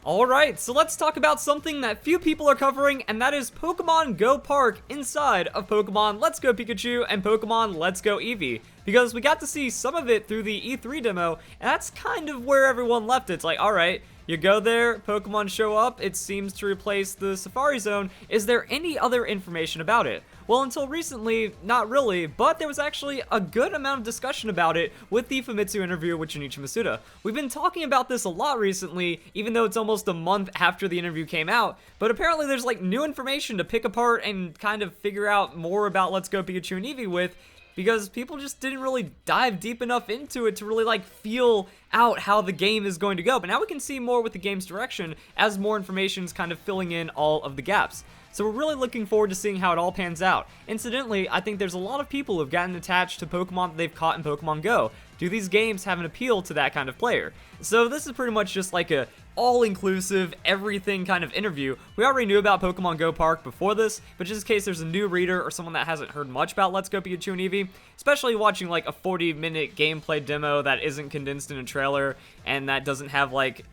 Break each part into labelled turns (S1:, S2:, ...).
S1: Alright, so let's talk about something that few people are covering, and that is Pokemon Go Park inside of Pokemon Let's Go Pikachu and Pokemon Let's Go Eevee. Because we got to see some of it through the E3 demo, and that's kind of where everyone left it. It's like, alright, you go there, Pokemon show up, it seems to replace the Safari Zone. Is there any other information about it? Well, until recently, not really, but there was actually a good amount of discussion about it with the Famitsu interview with Junichi Masuda. We've been talking about this a lot recently, even though it's almost a month after the interview came out, but apparently there's like new information to pick apart and kind of figure out more about Let's Go Pikachu and Eevee with, because people just didn't really dive deep enough into it to really like feel out how the game is going to go. But now we can see more with the game's direction as more information is kind of filling in all of the gaps. So we're really looking forward to seeing how it all pans out. Incidentally, I think there's a lot of people who've gotten attached to Pokemon that they've caught in Pokemon Go. Do these games have an appeal to that kind of player? So this is pretty much just like a all-inclusive, everything kind of interview. We already knew about Pokemon Go Park before this, but just in case there's a new reader or someone that hasn't heard much about Let's Go Pikachu and Eevee, especially watching like a 40-minute gameplay demo that isn't condensed in a trailer and that doesn't have like,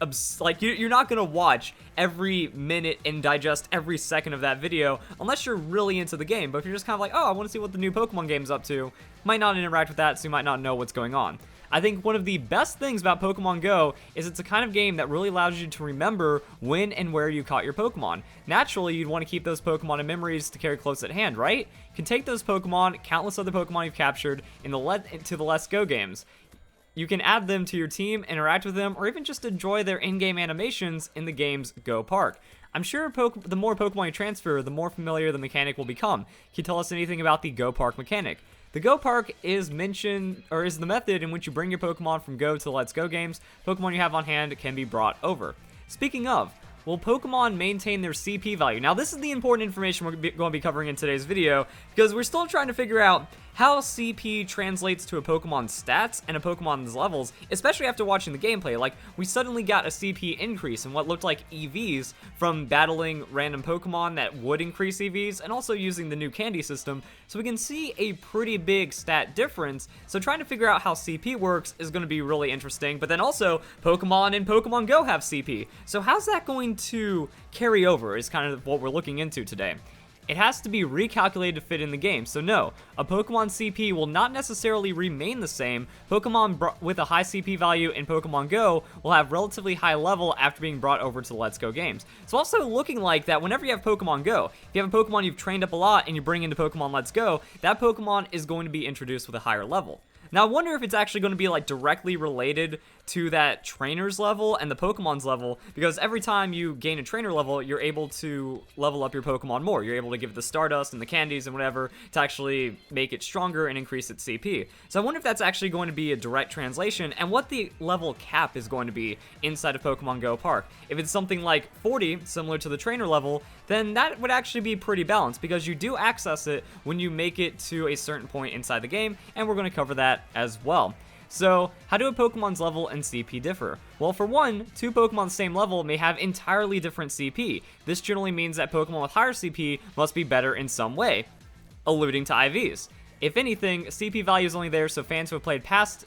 S1: you're not gonna watch every minute and digest every second of that video unless you're really into the game. But if you're just kind of like, oh, I want to see what the new Pokemon game's up to, might not interact with that, so you might not know what's going on. I think one of the best things about Pokemon Go is it's a kind of game that really allows you to remember when and where you caught your Pokemon. Naturally, you'd want to keep those Pokemon in memories to carry close at hand, right? You can take those Pokemon, countless other Pokemon you've captured, into the Let's Go games. You can add them to your team, interact with them, or even just enjoy their in-game animations in the game's Go Park. I'm sure the more Pokemon you transfer, the more familiar the mechanic will become. Can you tell us anything about the Go Park mechanic? The Go Park is the method in which you bring your Pokemon from Go to the Let's Go games. Pokemon you have on hand can be brought over. Speaking of, will Pokemon maintain their CP value? Now this is the important information we're going to be covering in today's video, because we're still trying to figure out how CP translates to a Pokemon's stats and a Pokemon's levels, especially after watching the gameplay. Like, we suddenly got a CP increase in what looked like EVs from battling random Pokemon that would increase EVs, and also using the new candy system, so we can see a pretty big stat difference. So trying to figure out how CP works is going to be really interesting. But then also, Pokemon and Pokemon Go have CP, so how's that going to carry over is kind of what we're looking into today. It has to be recalculated to fit in the game, so no, a Pokemon CP will not necessarily remain the same. Pokemon with a high CP value in Pokemon Go will have relatively high level after being brought over to the Let's Go games. It's also looking like that whenever you have Pokemon Go, if you have a Pokemon you've trained up a lot and you bring into Pokemon Let's Go, that Pokemon is going to be introduced with a higher level. Now, I wonder if it's actually going to be like directly related to that trainer's level and the Pokemon's level, because every time you gain a trainer level, you're able to level up your Pokemon more. You're able to give it the Stardust and the candies and whatever to actually make it stronger and increase its CP. So I wonder if that's actually going to be a direct translation and what the level cap is going to be inside of Pokemon Go Park. If it's something like 40, similar to the trainer level, then that would actually be pretty balanced, because you do access it when you make it to a certain point inside the game, and we're going to cover that as well. So, how do a Pokemon's level and CP differ? Well, for one, two Pokemon the same level may have entirely different CP. This generally means that Pokemon with higher CP must be better in some way, alluding to IVs. If anything, CP value is only there so fans who have played past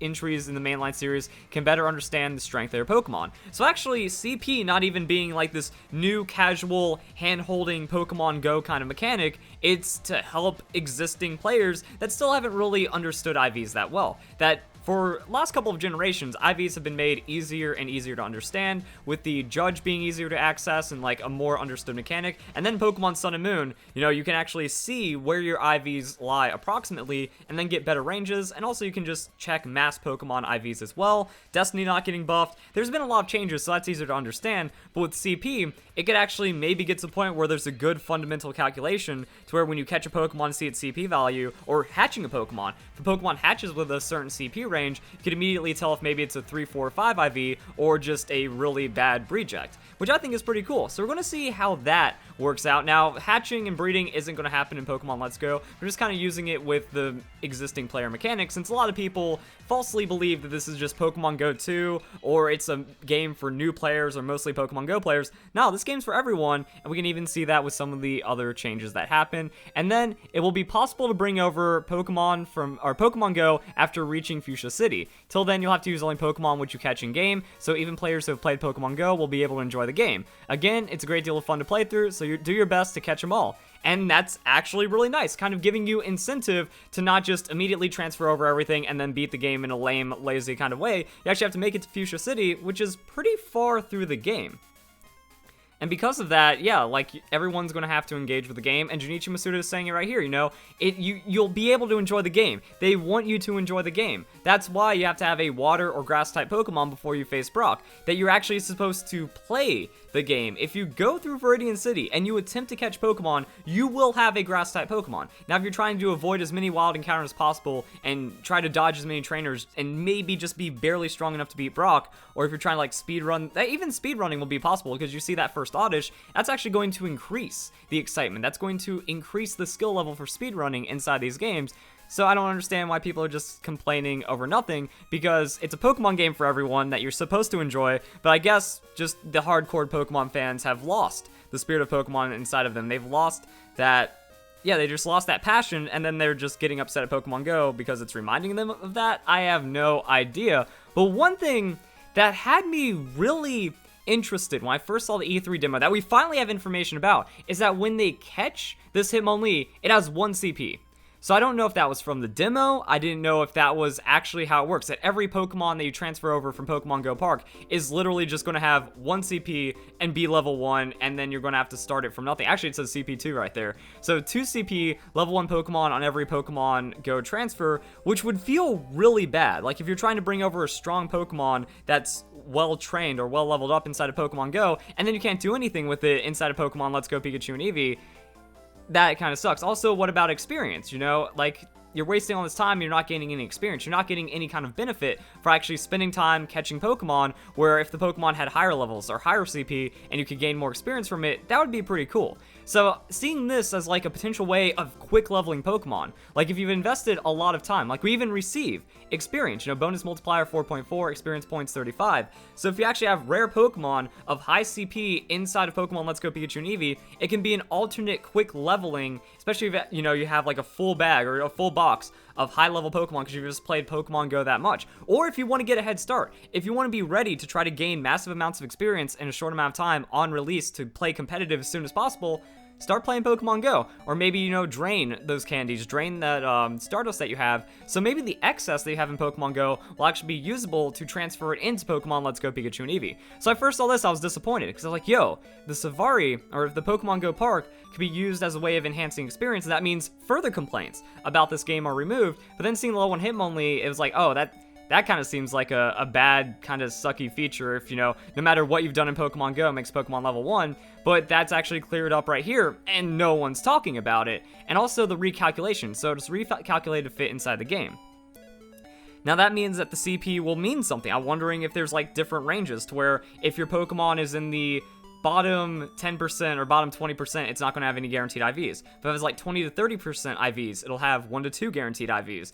S1: entries in the mainline series can better understand the strength of their Pokemon. So actually, CP not even being like this new casual hand-holding Pokemon Go kind of mechanic, it's to help existing players that still haven't really understood IVs that well. That for last couple of generations, IVs have been made easier and easier to understand, with the Judge being easier to access and like a more understood mechanic. And then Pokemon Sun and Moon, you can actually see where your IVs lie approximately and then get better ranges, and also you can just check mass Pokemon IVs as well. Destiny not getting buffed. There's been a lot of changes, so that's easier to understand. But with CP, it could actually maybe get to the point where there's a good fundamental calculation to where when you catch a Pokemon and see its CP value, or hatching a Pokemon, if a Pokemon hatches with a certain CP range, you can immediately tell if maybe it's a 3, 4, 5 IV or just a really bad reject, which I think is pretty cool. So we're going to see how that works out. Now, hatching and breeding isn't going to happen in Pokemon Let's Go. We're just kind of using it with the existing player mechanics, since a lot of people falsely believe that this is just Pokemon Go 2, or it's a game for new players or mostly Pokemon Go players. No, this game's for everyone, and we can even see that with some of the other changes that happen. And then it will be possible to bring over Pokemon Go after reaching Fuchsia Fuchsia City. Till then, you'll have to use only Pokemon which you catch in game, so even players who have played Pokemon Go will be able to enjoy the game. Again, it's a great deal of fun to play through, so do your best to catch them all. And that's actually really nice, kind of giving you incentive to not just immediately transfer over everything and then beat the game in a lame, lazy kind of way. You actually have to make it to Fuchsia City, which is pretty far through the game. And because of that, yeah, like, everyone's going to have to engage with the game, and Junichi Masuda is saying it right here, you know, you'll be able to enjoy the game. They want you to enjoy the game. That's why you have to have a water or grass-type Pokemon before you face Brock, that you're actually supposed to play the game. If you go through Viridian City and you attempt to catch Pokemon, you will have a grass-type Pokemon. Now, if you're trying to avoid as many wild encounters as possible and try to dodge as many trainers and maybe just be barely strong enough to beat Brock, or if you're trying to, like, speedrun, even speedrunning will be possible because you see that first Oddish, that's actually going to increase the excitement. That's going to increase the skill level for speedrunning inside these games. So I don't understand why people are just complaining over nothing, because it's a Pokemon game for everyone that you're supposed to enjoy, but I guess just the hardcore Pokemon fans have lost the spirit of Pokemon inside of them. They've lost that, yeah, they just lost that passion, and then they're just getting upset at Pokemon Go because it's reminding them of that. I have no idea. But one thing that had me really interested when I first saw the E3 demo that we finally have information about is that when they catch this Hitmonlee, it has 1 CP. So I don't know if that was from the demo. I didn't know if that was actually how it works, that every Pokemon that you transfer over from Pokemon Go Park is literally just going to have 1 CP and be level 1, and then you're going to have to start it from nothing. Actually, it says CP2 right there. So 2 CP, level 1 Pokemon on every Pokemon Go transfer, which would feel really bad. Like, if you're trying to bring over a strong Pokemon that's well trained or well leveled up inside of Pokemon Go, and then you can't do anything with it inside of Pokemon Let's Go Pikachu and Eevee, that kind of sucks. Also, what about experience? You know, like, you're wasting all this time, you're not gaining any experience. You're not getting any kind of benefit for actually spending time catching Pokemon, where if the Pokemon had higher levels or higher CP and you could gain more experience from it, that would be pretty cool. So seeing this as like a potential way of quick leveling Pokemon, like if you've invested a lot of time, like we even receive experience, you know, bonus multiplier 4.4, experience points 35. So if you actually have rare Pokemon of high CP inside of Pokemon Let's Go Pikachu and Eevee, it can be an alternate quick leveling, especially if, you know, you have like a full bag or a full box of high-level Pokemon because you've just played Pokemon Go that much. Or if you want to get a head start, if you want to be ready to try to gain massive amounts of experience in a short amount of time on release to play competitive as soon as possible, start playing Pokemon Go. Or maybe, you know, drain those candies, drain that Stardust that you have, so maybe the excess that you have in Pokemon Go will actually be usable to transfer it into Pokemon Let's Go Pikachu and Eevee. So I first saw this, I was disappointed, because I was like, yo, the Safari, or the Pokemon Go Park, can be used as a way of enhancing experience, and that means further complaints about this game are removed. But then seeing the level 1 Hitmonlee, it was like, oh, that kind of seems like a bad, kind of sucky feature if, you know, no matter what you've done in Pokemon Go, it makes Pokemon level 1, but that's actually cleared up right here, and no one's talking about it. And also the recalculation, so it's recalculated to fit inside the game. Now that means that the CP will mean something. I'm wondering if there's like different ranges to where if your Pokemon is in the bottom 10% or bottom 20%, it's not going to have any guaranteed IVs. But if it's like 20 to 30% IVs, it'll have 1 to 2 guaranteed IVs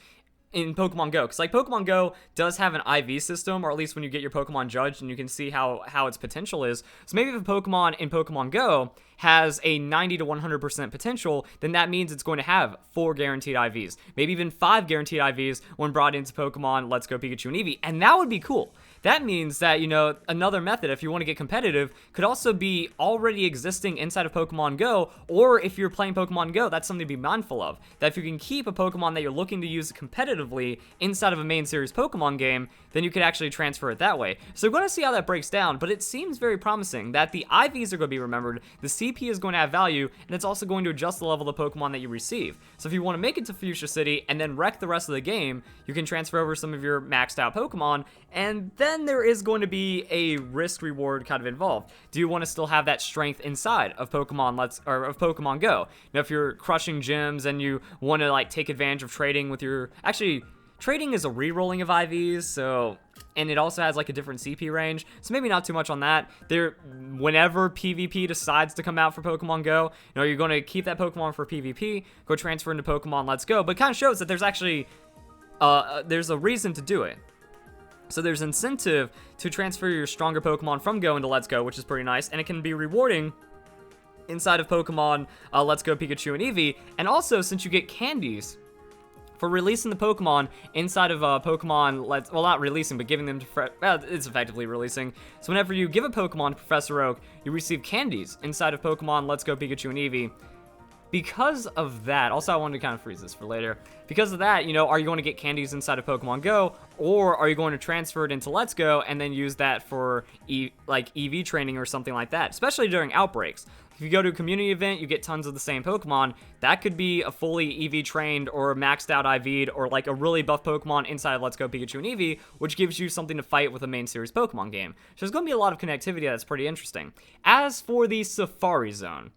S1: in Pokemon Go. Because like Pokemon Go does have an IV system, or at least when you get your Pokemon judged and you can see how its potential is. So maybe if a Pokemon in Pokemon Go has a 90 to 100% potential, then that means it's going to have 4 guaranteed IVs. Maybe even 5 guaranteed IVs when brought into Pokemon Let's Go Pikachu and Eevee. And that would be cool. That means that, you know, another method, if you want to get competitive, could also be already existing inside of Pokemon Go, or if you're playing Pokemon Go, that's something to be mindful of. That if you can keep a Pokemon that you're looking to use competitively inside of a main series Pokemon game, then you could actually transfer it that way. So we're going to see how that breaks down, but it seems very promising that the IVs are going to be remembered, the CP is going to have value, and it's also going to adjust the level of the Pokemon that you receive. So if you want to make it to Fuchsia City and then wreck the rest of the game, you can transfer over some of your maxed out Pokemon, and then there is going to be a risk reward kind of involved. Do you want to still have that strength inside of Pokemon Go? Now, if you're crushing gyms and you want to like take advantage of trading with your, actually, trading is a re-rolling of IVs, so, and it also has like a different CP range, so maybe not too much on that. Whenever PvP decides to come out for Pokemon Go, you know, you're going to keep that Pokemon for PvP, go transfer into Pokemon Let's Go, but it kind of shows that there's actually, there's a reason to do it. So there's incentive to transfer your stronger Pokemon from Go into Let's Go, which is pretty nice, and it can be rewarding inside of Pokemon Let's Go Pikachu and Eevee. And also, since you get candies for releasing the Pokemon inside of Pokemon Let's, well, not releasing, but giving them to, it's effectively releasing. So whenever you give a Pokemon to Professor Oak, you receive candies inside of Pokemon Let's Go Pikachu and Eevee. Because of that, also I wanted to kind of freeze this for later. Because of that, you know, are you going to get candies inside of Pokemon Go, or are you going to transfer it into Let's Go and then use that for like EV training or something like that, especially during outbreaks? If you go to a community event, you get tons of the same Pokemon. That could be a fully EV trained or maxed out IV'd or like a really buff Pokemon inside of Let's Go Pikachu and Eevee, which gives you something to fight with a main series Pokemon game. So there's going to be a lot of connectivity that's pretty interesting. As for the Safari Zone,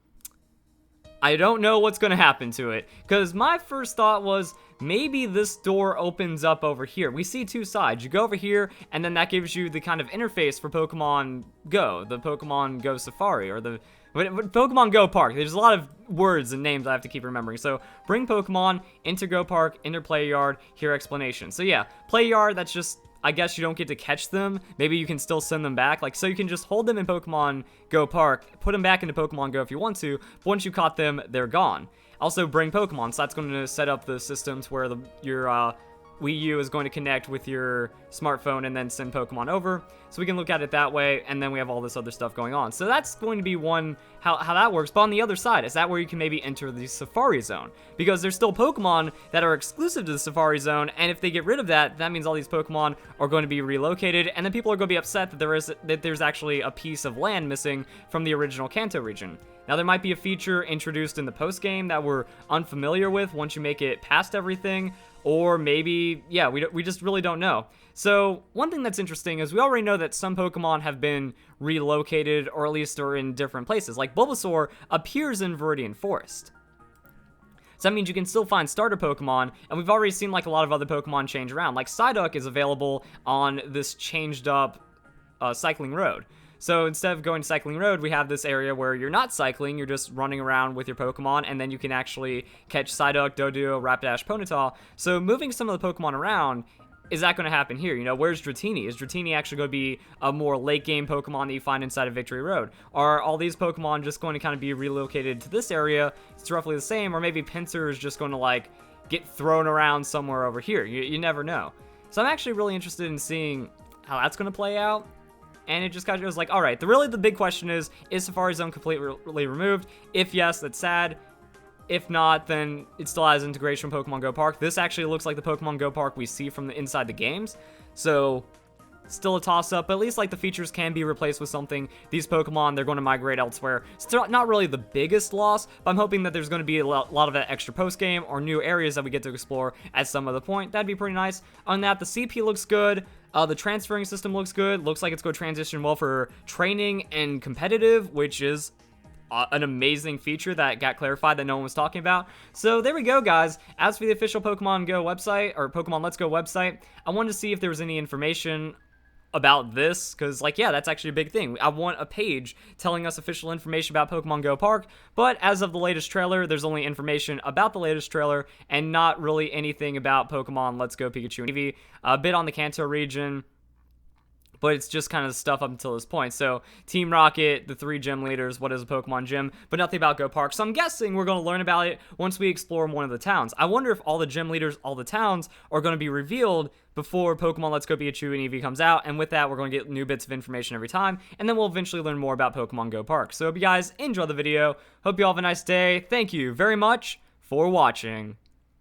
S1: I don't know what's going to happen to it, because my first thought was maybe this door opens up over here. We see two sides. You go over here, and then that gives you the kind of interface for Pokemon Go, the Pokemon Go Safari, or the Pokemon Go Park. There's a lot of words and names I have to keep remembering. So bring Pokemon into Go Park, enter Play Yard, hear explanation. So yeah, Play Yard, that's just, I guess you don't get to catch them. Maybe you can still send them back. Like, so you can just hold them in Pokemon Go Park, put them back into Pokemon Go if you want to, but once you caught them, they're gone. Also, bring Pokemon, so that's going to set up the systems where your Wii U is going to connect with your smartphone and then send Pokemon over. So we can look at it that way, and then we have all this other stuff going on. So that's going to be one, how that works. But on the other side, is that where you can maybe enter the Safari Zone? Because there's still Pokemon that are exclusive to the Safari Zone, and if they get rid of that, that means all these Pokemon are going to be relocated, and then people are going to be upset that there's actually a piece of land missing from the original Kanto region. Now, there might be a feature introduced in the post-game that we're unfamiliar with once you make it past everything, or maybe, yeah, we just really don't know. So, one thing that's interesting is we already know that some Pokemon have been relocated, or at least are in different places. Like, Bulbasaur appears in Viridian Forest. So that means you can still find starter Pokemon, and we've already seen like a lot of other Pokemon change around. Like, Psyduck is available on this changed up cycling road. So instead of going to Cycling Road, we have this area where you're not cycling, you're just running around with your Pokemon, and then you can actually catch Psyduck, Doduo, Rapidash, Ponyta. So moving some of the Pokemon around, is that going to happen here? You know, where's Dratini? Is Dratini actually going to be a more late-game Pokemon that you find inside of Victory Road? Are all these Pokemon just going to kind of be relocated to this area? It's roughly the same, or maybe Pinsir is just going to, like, get thrown around somewhere over here. You never know. So I'm actually really interested in seeing how that's going to play out. And it just kind of goes like, all right, the big question is Safari Zone completely removed? If yes, that's sad. If not, then it still has integration from Pokemon Go Park. This actually looks like the Pokemon Go Park we see from the inside the games. So, still a toss-up, but at least like the features can be replaced with something. These Pokemon, they're going to migrate elsewhere. It's not really the biggest loss, but I'm hoping that there's going to be a lot of that extra post-game or new areas that we get to explore at some other point. That'd be pretty nice. On that, the CP looks good. The transferring system looks good. Looks like it's going to transition well for training and competitive, which is an amazing feature that got clarified that no one was talking about. So there we go, guys. As for the official Pokemon Go website, or Pokemon Let's Go website, I wanted to see if there was any information about this, because, like, yeah, that's actually a big thing. I want a page telling us official information about Pokemon Go Park, but as of the latest trailer, there's only information about the latest trailer, and not really anything about Pokemon Let's Go Pikachu and Eevee. A bit on the Kanto region, but it's just kind of stuff up until this point. So, Team Rocket, the 3 gym leaders, what is a Pokemon gym, but nothing about Go Park. So I'm guessing we're going to learn about it once we explore one of the towns. I wonder if all the gym leaders, all the towns, are going to be revealed before Pokemon Let's Go Pikachu and Eevee comes out, and with that, we're going to get new bits of information every time, and then we'll eventually learn more about Pokemon Go Park. So, hope you guys enjoy the video. Hope you all have a nice day. Thank you very much for watching.